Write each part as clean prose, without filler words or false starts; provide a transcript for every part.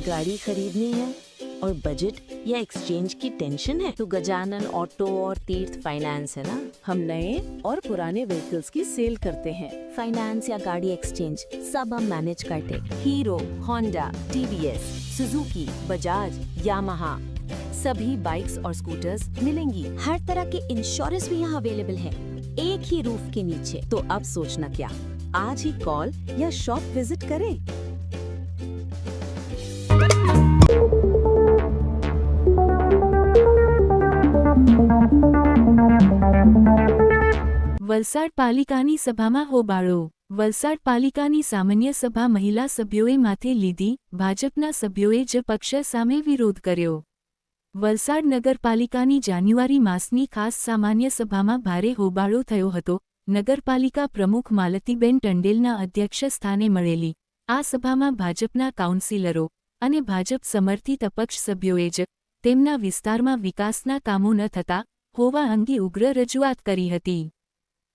गाड़ी खरीदनी है और बजट या एक्सचेंज की टेंशन है तो गजानन ऑटो और तीर्थ फाइनेंस है ना। हम नए और पुराने व्हीकल्स की सेल करते हैं। फाइनेंस या गाड़ी एक्सचेंज सब हम मैनेज करते। Hero, Honda, TVS, Suzuki, Bajaj, Yamaha सभी बाइक्स और स्कूटर्स मिलेंगी। हर तरह के इंश्योरेंस भी यहाँ अवेलेबल है, एक ही रूफ के नीचे। तो अब सोचना क्या, आज ही कॉल या शॉप विजिट करें। વલસાડ પાલિકાની સભામાં હોબાળો। વલસાડ પાલિકાની સામાન્ય સભા મહિલા સભ્યોએ માથે લીધી, ભાજપના સભ્યોએ જ પક્ષ સામે વિરોધ કર્યો। વલસાડ નગરપાલિકાની જાન્યુઆરી માસની ખાસ સામાન્ય સભામાં ભારે હોબાળો થયો હતો। નગરપાલિકા પ્રમુખ માલતીબેન ટંડેલના અધ્યક્ષ સ્થાને મળેલી આ સભામાં ભાજપના કાઉન્સિલરો અને ભાજપ સમર્થિત અપક્ષ સભ્યોએ જ તેમના વિસ્તારમાં વિકાસના કામો ન થતા હોવા અંગે ઉગ્ર રજૂઆત કરી હતી।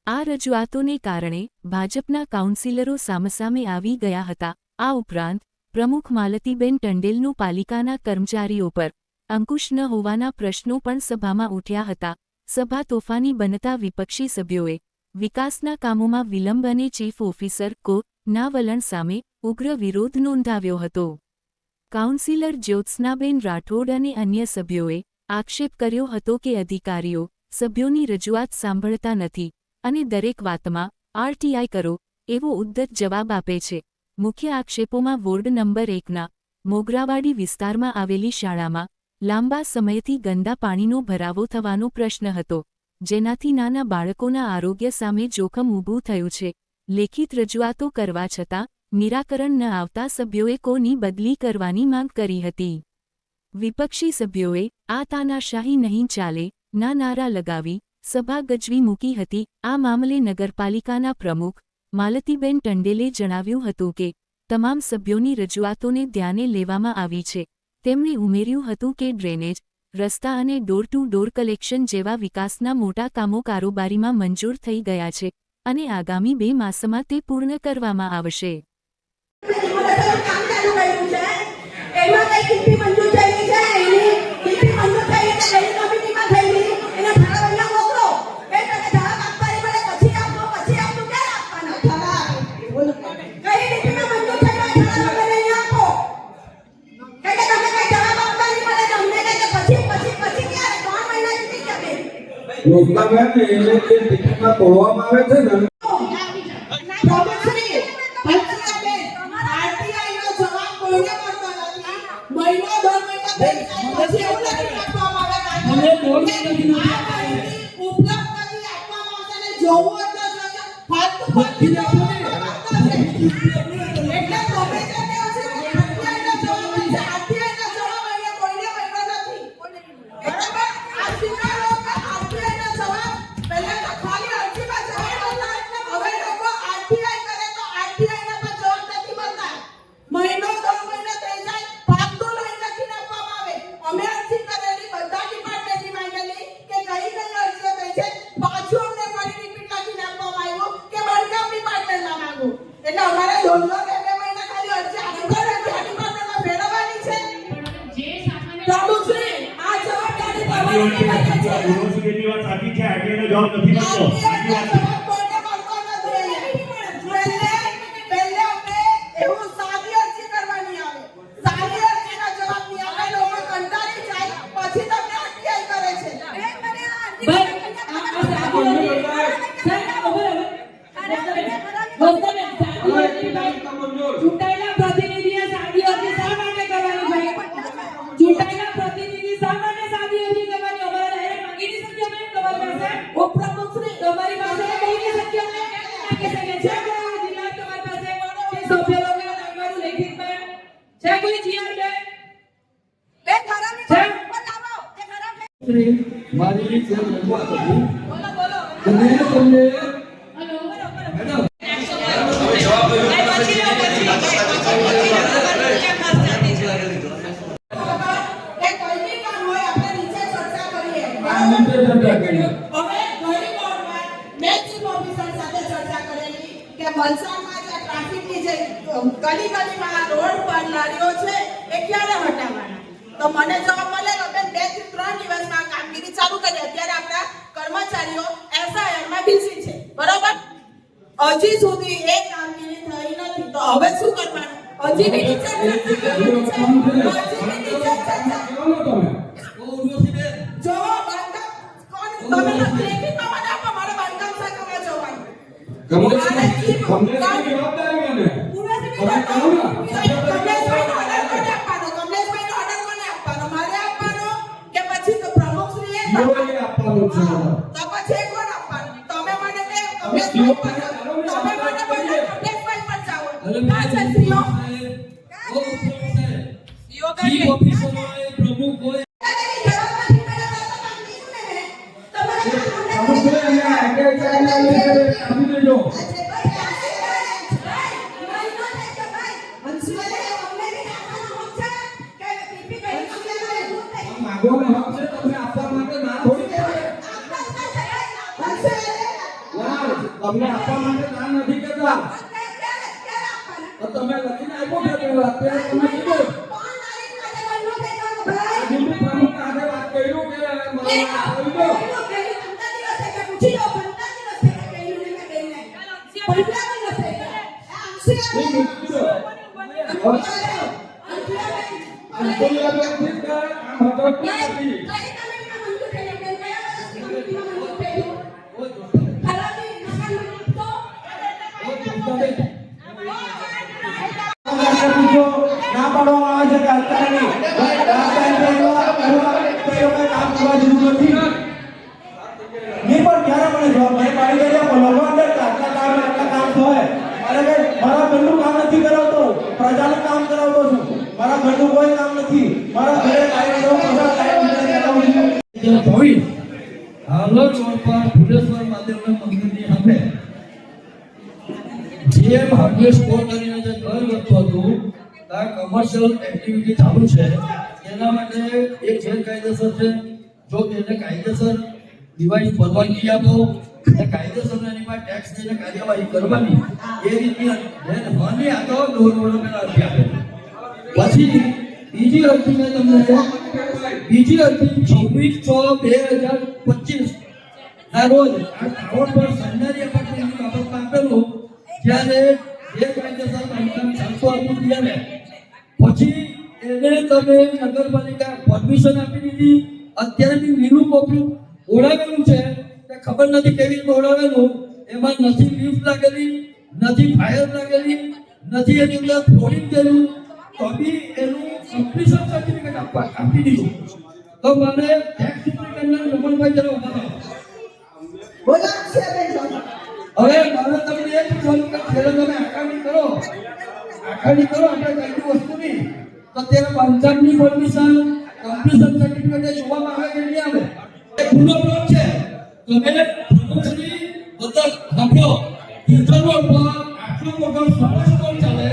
આ રજૂઆતોને કારણે ભાજપના કાઉન્સિલરો સામસામે આવી ગયા હતા। આ ઉપરાંત પ્રમુખ માલતીબેન ટંડેલનું પાલિકાના કર્મચારીઓ પર અંકુશ ન હોવાના પ્રશ્નો પણ સભામાં ઉઠ્યા હતા। સભા તોફાની બનતા વિપક્ષી સભ્યોએ વિકાસના કામોમાં વિલંબ અને ચીફ ઓફિસર ના વલણ સામે ઉગ્ર વિરોધ નોંધાવ્યો હતો। કાઉન્સિલર જ્યોત્સનાબેન રાઠોડ અને અન્ય સભ્યોએ આક્ષેપ કર્યો હતો કે અધિકારીઓ સભ્યોની રજૂઆત સાંભળતા નથી અને દરેક વાતમાં આરટીઆઈ કરો એવો ઉદ્ધત જવાબ આપે છે। મુખ્ય આક્ષેપોમાં વોર્ડ નંબર 1ના મોગરાવાડી વિસ્તારમાં આવેલી શાળામાં લાંબા સમયથી ગંદા પાણીનો ભરાવો થવાનો પ્રશ્ન હતો, જેનાથી નાના બાળકોના આરોગ્ય સામે જોખમ ઊભું થયું છે। લેખિત રજૂઆતો કરવા છતાં નિરાકરણ ન આવતા સભ્યોએ કોની બદલી કરવાની માંગ કરી હતી। વિપક્ષી સભ્યોએ આ તાનાશાહી નહીં ચાલે ના નારા લગાવી સભા ગજવી મૂકી હતી। આ મામલે નગરપાલિકાના પ્રમુખ માલતીબેન ટંડેલે જણાવ્યું હતું કે તમામ સભ્યોની રજૂઆતોને ધ્યાને લેવામાં આવી છે। તેમણે ઉમેર્યું હતું કે ડ્રેનેજ, રસ્તા અને ડોર ટુ ડોર કલેક્શન જેવા વિકાસના મોટા કામો કારોબારીમાં મંજૂર થઈ ગયા છે અને આગામી 2 માસમાં તે પૂર્ણ કરવામાં આવશે। રોકલાબેન એને જે ટિકિટમાં તોડવામાં આવે છે ને પ્રમુખશ્રી હંસિયાબેન આરટીઆઈ નો જવાબ કોઈને મળતો નથી। મહિનો 2 મહિના થઈ જાય પછી એવું નથી આપવામાં આવે મને બોલવું નથી ઉપલબ્ધ નથી આપવામાં આવશે ને જોવું તો જોઈએ ફાલતુ પક્ષી આપો ને એટલે તમે જે કહો છો આરટીઆઈ નો જવાબ છે, આરટીઆઈ નો જવાબ અહીંયા કોઈને મળ્યો નથી, બરાબર? આ સ્વીકારો કે આરટીઆઈ નો જવાબ પહેલા તો ખાલી અરજીમાં જવાબ હતા, હવે લોકો આરટીઆઈ કરે તો આરટીઆઈ ના તો જવાબ નથી મળતા। મહિનો 2 મહિના થઈ જાય ફાલતુ લઈ નથી આપવામાં આવે। અમે અરજી કરેલી બધા ડિપાર્ટમેન્ટની માંગેલી કે કઈ અરજીઓ થઈ છે, પાછું અમને ફરી રિપીટ લખીને આપવામાં આવ્યું કે બળગામ ડિપાર્ટમેન્ટમાં માંગો। એટલે અમારે 2 મહિના ખાલી અરજી આગળ ડિપાર્ટમેન્ટમાં ફેરવવાની છે। પ્રમુખશ્રી આ જવાબદારી તમારી છે। યુનિવર્સિટીની વાત સાચી છે, આરટીઆઈ નો જવાબ નથી મળતો। ચૂંટાયેલા પ્રતિનિધિએ સાદી અરજી શા માટે કરવાની ભાઈ? ચૂંટાયેલા પ્રતિનિધિ શા માટે સાદી અરજી કરવાની? અમારે ડાયરેક્ટ માંગી નહીં શકીએ અમે તમારી પાસે? ઉપપ્રમુખશ્રી તમારી પાસે કહી નહીં શકીએ અમે માંગી શકીએ છે કોઈ જિલ્લા તમારી પાસે કે સભ્ય લોકોને નામવાનું લેખિતમાં છે કોઈ જીઆર બે ખરાબ બતાવો તે ખરાબ મારી જે રજૂઆત હતી બોલો બોલો તમને હેલો મેડમ વલસાડમાં જે ટ્રાફિકની જે ગલી ગલીમાં રોડ પર લારીઓ છે એ ક્યાં તો મને જવાબ મળેલો બેન 2 થી 3 દિવસમાં આ કામગીરી ચાલુ કરી. અત્યારે આપણા કર્મચારીઓ SIR માં બિઝી છે, બરોબર? હજી સુધી એ કામગીરી થઈ નથી. તો હવે શું કરવાનું? હજી બી ટીચર ચર્ચા કરવાની છે. હજી બી ટીચર ચર્ચા. જો બાંધકામ કોણ તમે લેખિતમાં મને આપો, મારે બાંધકામ શાખામાં જવાનું. કમલેશની જવાબદારી મને. તમે કહો ને. કમલેશભાઈનો ઓર્ડર કોને આપવાનો? કમલેશભાઈનો ઓર્ડર કોને આપવાનો? મારે આપવાનો કે પછી તો પ્રમુખશ્રીએ જીઓએ આપવાનું છે. તો પછી કોણ આપવાનું? તમે મને કે કમલેશભાઈ પર જાઓ. તમે મને બોલો કમલેશભાઈ પર જાઓ. ના છે સીઓ. સીઓ કરી પ્રમુખ હોય માગવાનો હક છે, તમને આપવા માટે ના થોડી કહેવાય. તમને આપવા માટે ના નથી કહેતા. તો તમે લખીને આપ્યો કે અત્યારે તમે કીધું પ્રમુખ સાથે વાત કર્યું કે મને આવી દો. ના પાડવામાં આવે છે કે અત્યારે કામ કરવા જેવું નથી. નહીં પણ ક્યારે મને જવાબદારી પાડી દે લોકો અંદર આટલા કામ હોય. મારે મારા ઘરનું કામ નથી કરાવતો, પ્રજાનું કામ કરાવતો છું. મારા ઘરનું કોઈ કામ નથી. મારા ઘરે હાલોલ રોડ પર ભુલેશ્વર મહાદેવના મંદિરની સામે જે હાર્ડવેર સ્ટોર કરીને જે ઘર વધતું હતું, આ કમર્શિયલ એક્ટિવિટી ચાલુ છે. એના માટે એક ગેરકાયદેસર છે. જો એને કાયદેસર ડિવાઇસ પરવાનગી આપો અને કાયદેસર એની પર ટેક્સ લઈને કાર્યવાહી કરવાની એ રીતની મને આ તો દોર પેલા અરજી આપે. પછી બીજી અરજી મેં તમને બીજી અરજી 26/6/2025 ના રોજ આ ટાવર પર સરકારી એપાર્ટમેન્ટની બાબતમાં આપેલું, જ્યારે એ કાયદેસર બાંધકામ ચાલતું હતું ત્યારે પછી એને તમે નગરપાલિકા પરમિશન આપી દીધી. અત્યારે બી લીલું કોપરું ઓળાવેલું છે, તે ખબર નથી કેવી રીતે ઓળાવેલું. એમાં નથી લિફ્ટ લાગેલી, નથી ફાયર લાગેલી, નથી એની અંદર ફ્લોરિંગ થયેલું, તો બી એનું કમ્પ્લીશન સર્ટિફિકેટ આપી દીધું. તો મને ટેક્સ સુપ્રિન્ટેન્ડન્ટ રમણભાઈ જરા ઉભા રહો. હવે મારે તમને એ પૂછવાનું કે જ્યારે તમે આકારણી કરો આપણે કઈ વસ્તુની, તો ત્યારે બાંધકામની પરમિશન કમ્પ્લીશન સર્ટિફિકેટ જોવામાં આવે કે નહીં આવે? એ ખુલ્લો પ્લોટ છે. તમે પ્રમુખશ્રી બધા સાંભળો, તીર્થનો આટલો મોટો સમસ્તો ચાલે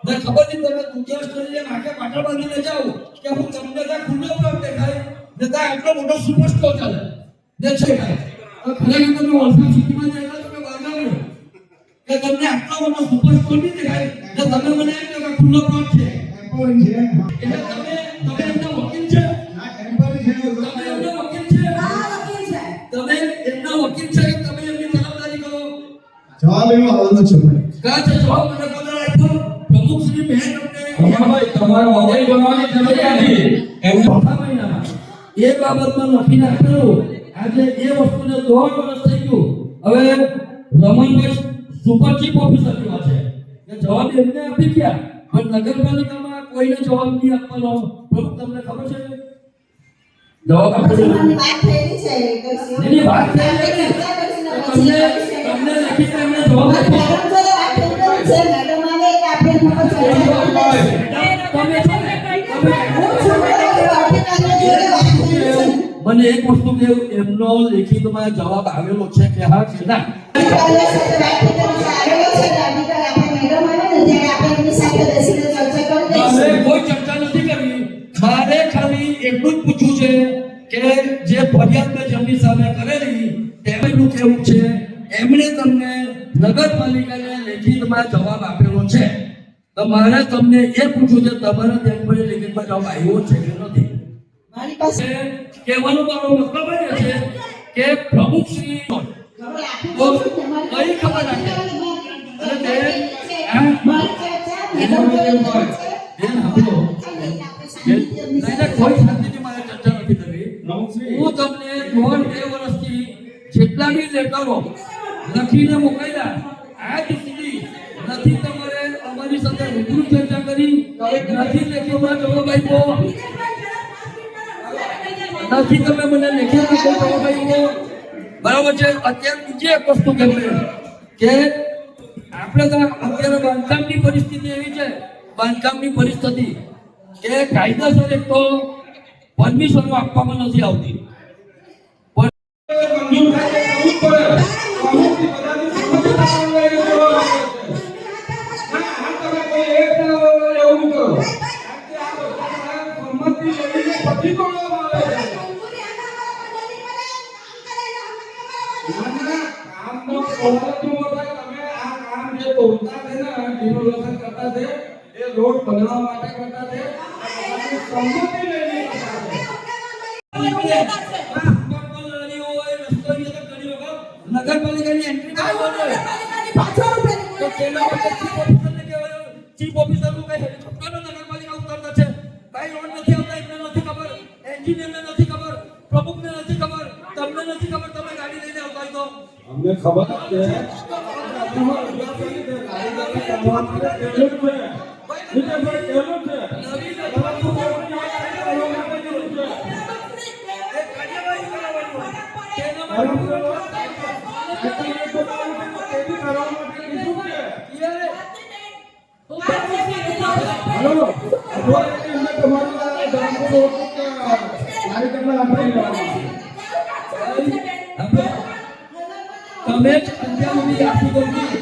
ને ખબર નહીં તમે દુનિયા સ્ટોરીને માથે પાટા બાંધીને જાઓ કે હું તમને ત્યાં ખુલ્લો પ્લોટ દેખાય ને ત્યાં આટલો મોટો સુપરસ્ટો ચાલે ને છે કાંઈ. ખરેખર તમે વલસાડ સિટીમાં જઈને તમે બાંધાવો કે તમને આટલો મોટો સુપરસ્ટો નહીં દેખાય ને તમે મને એમ કહો કે ખુલ્લો પ્લોટ છે. એટલે તમે એમના વકીલ છે? તમે એમના વકીલ છે? તમે એમના વકીલ છે? તમે એમની તરફદારી કરો. જવાબ એવો આવવાનો છે ભાઈ. કા છે જવાબ મને કોને આપ્યો? પ્રમુખશ્રી બહેન ભાઈ તમારો મોબાઈલ બનાવવાની જરૂર નથી. એમ ચોથા મહિનામાં એ બાબતમાં લખીને આપેલું. આજે એ વસ્તુને 3 વર્ષ થઈ ગયું. હવે રમણભાઈ સુપર ચીફ ઓફિસર જેવા છે કે જવાબ એમને આપી ગયા, પણ નગરપાલિકામાં કોઈને જવાબ નહીં આપવાનો. પ્રમુખ તમને ખબર છે જવાબ આપવાનો એની વાત થઈ તમને લખીને એમને જવાબ આપ્યો. મને એક વસ્તુ કેવું, એમનો લેખિતમાં જવાબ આવેલો છે કે હા કે ના? કોઈ ચર્ચા નથી કરવી. મારે ખાલી એટલું જ પૂછવું છે કે જે ફરિયાદ મેં જેમની સામે કરેલી તેમનું કેવું છે. એમણે તમને નગરપાલિકાને લેખિતમાં જવાબ આપેલો છે તો મારે તમને એ પૂછવું છે તમારા ધ્યાનમાં લેખિતમાં જવાબ આવ્યો છે કે નથી? મારી પાસે કહેવાનો મારો મતલબ એ છે કે પ્રમુખ શ્રી તો કઈ ખબર રાખે અને તે બેન આપણો કોઈ શાંતિથી મારે ચર્ચા નથી કરવી. હું તમને 1.5 વર્ષથી જેટલા બી લેટરો લખીને મોકલ્યા આજ સુધી નથી તમારે અમારી સાથે રૂબરૂ ચર્ચા કરી, નથી લેખિતમાં જવાબ આપ્યો, નથી તમે મને લેખિતમાં કોઈ જવાબ આપ્યો. બરાબર છે. અત્યારે બીજી એક વસ્તુ કેમ કે આપણે તો અત્યારે બાંધકામની પરિસ્થિતિ એવી છે, બાંધકામની પરિસ્થિતિ કે કાયદેસર એક તો પરમિશનો આપવામાં નથી આવતી. મંજૂર થાય છે એવું પડે અમુકથી બધાની સંમતિ આપવામાં આવે છે. ના તમે કોઈ એક એવું કરો સંમતિ લઈને પછી તોડવામાં આવે છે. કામનો પ્રોબ્લેમ શું થાય? તમે આ કામ જે તોડતા છે ને ડિમોલેશન કરતા છે એ રોડ બનાવવા માટે કરતા છે, સંમતિ લઈને કરતા છે. નગરપાલિકાની એન્ટ્રી કરાવવાનો તો તેના માટે ચીફ ઓફિસરનું કઈ હેલિકોપ્ટરનો નગરપાલિકા ઉતરતા છે, કઈ રોડ નથી આવતા એમને નથી ખબર, એન્જિનિયરને નથી ખબર, પ્રમુખને નથી ખબર, તમને નથી ખબર, તમે ગાડી લઈને આવતા હોય તો અમને ખબર છે. તમે જ અંજામની આપી દોડી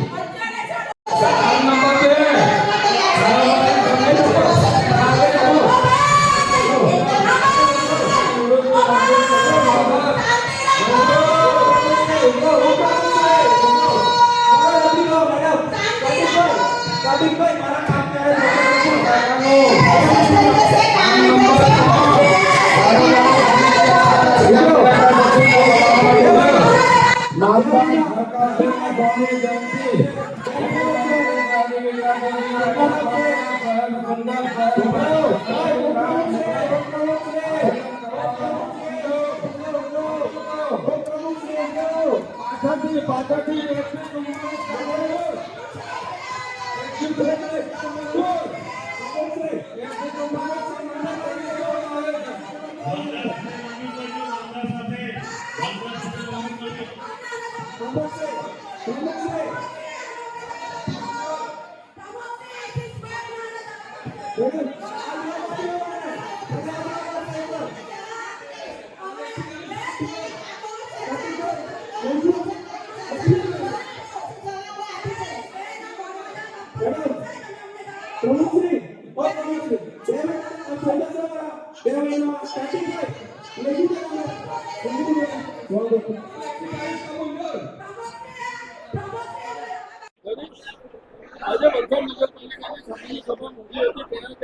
આજે વલસાડ નગરપાલિકાની સામાન્ય સભા મૂકી હતી તેના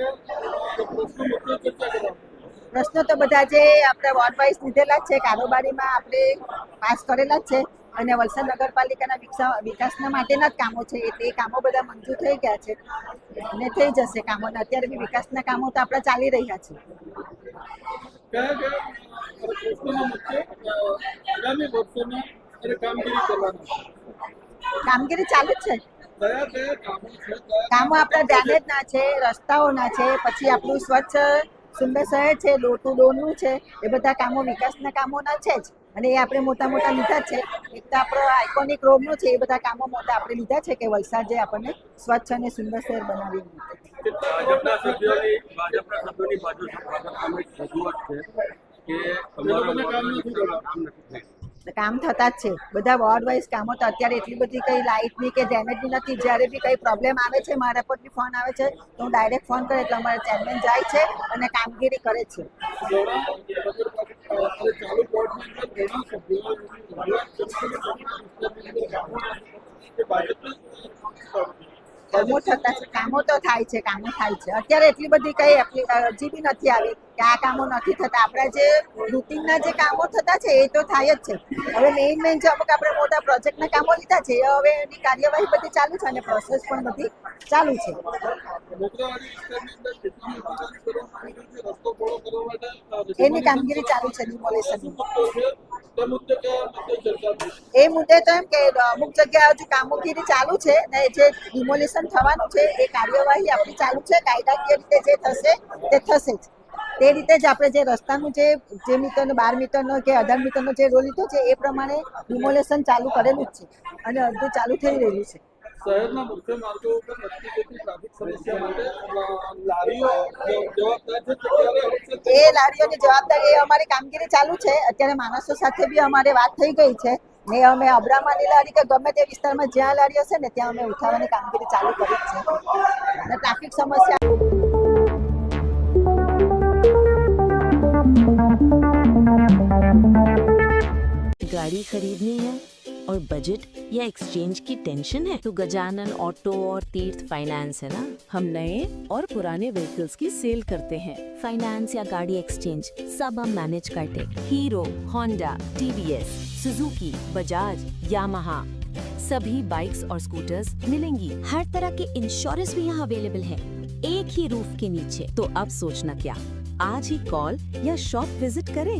પ્રશ્નો તો બધા જે આપણે વોર્ડ વાઇઝ લીધેલા જ છે, કારોબારીમાં આપણે પાસ કરેલા જ છે અને વલસાડ નગરપાલિકાના વિકાસના માટેના જ કામો છે એટલે એ કામો બધા મંજૂર થઈ ગયા છે અને થઈ જશે કામો. અત્યારે બી વિકાસના કામો તો આપણા ચાલી રહ્યા છે. કામગીરી ચાલુ જ છે. કામો આપણા ડ્રેનેજના છે, રસ્તાઓના છે, પછી આપણું સ્વચ્છ સુંદર શહેર છે, ડોર ટુ ડોરનું છે, એ બધા કામો વિકાસના કામોના છે જ અને એ આપણે મોટા મોટા લીધા છે. એક તો આપણો આઇકોનિક રોડનું છે, એ બધા કામો મોટા આપણે લીધા છે કે વલસાડ જે આપણને સ્વચ્છ અને સુંદર શહેર બનાવી કામ થતા જ છે. બધા વોર્ડ વાઇઝ કામો તો અત્યારે એટલી બધી કઈ લાઇટની કે ડેમેજની નથી. જ્યારે બી કઈ પ્રોબ્લેમ આવે છે મારા પર બી ફોન આવે છે તો હું ડાયરેક્ટ ફોન કરે એટલે અમારા ચેરમેન જાય છે અને કામગીરી કરે છે. કામો થતા છે, કામો તો થાય છે, કામો થાય છે. અત્યારે એટલી બધી કઈ અરજી બી નથી આવી કે આ કામો નથી થતા. આપણા જે રૂટીનના જે કામો થતા છે એ તો થાય જ છે. હવે મેઇન જે અમુક આપણે મોટા પ્રોજેક્ટના કામો લીધા છે એ હવે એની કાર્યવાહી બધી ચાલુ છે અને પ્રોસેસ પણ બધી ચાલુ છે. એની કામગીરી ચાલુ છે ડિમોલેશનની. એ મુદ્દે તો એમ કે અમુક જગ્યાએ હજુ કામગીરી ચાલુ છે ને જે ડિમોલેશન થવાનું છે એ કાર્યવાહી આપણી ચાલુ છે. કાયદાકીય રીતે જે થશે તે થશે જ. તે રીતે જ આપણે જે રસ્તાનું જે મીટરનો 12 મીટરનો કે 18 મીટરનો જે રોલ લીધો છે એ પ્રમાણે ડિમોલેશન ચાલુ કરેલું જ છે અને અડધું ચાલુ થઈ રહ્યું છે. શહેરના મુખ્ય માર્ગો ઉપર નક્કી થતી ટ્રાફિક સમસ્યા માટે લારીઓ જવાબદાર છે. એ લારીઓની જવાબદારી એ અમારી કામગીરી ચાલુ છે. અત્યારે માણસો સાથે બી અમારે વાત થઈ ગઈ છે ને અમે અબ્રામાની લારી કે ગમે તે વિસ્તારમાં જ્યાં લારી હશે ને ત્યાં અમે ઉઠાવવાની કામગીરી ચાલુ કરી છે અને ટ્રાફિક સમસ્યા गाड़ी खरीदनी है और बजट या एक्सचेंज की टेंशन है तो गजानन ऑटो और तीर्थ फाइनेंस है ना. हम नए और पुराने व्हीकल्स की सेल करते हैं. फाइनेंस या गाड़ी एक्सचेंज सब हम मैनेज करते. Hero, Honda, TVS, Suzuki, Bajaj, Yamaha सभी बाइक्स और स्कूटर्स मिलेंगी. हर तरह के इंश्योरेंस भी यहाँ अवेलेबल है, एक ही रूफ के नीचे. तो अब सोचना क्या, आज ही कॉल या शॉप विजिट करें.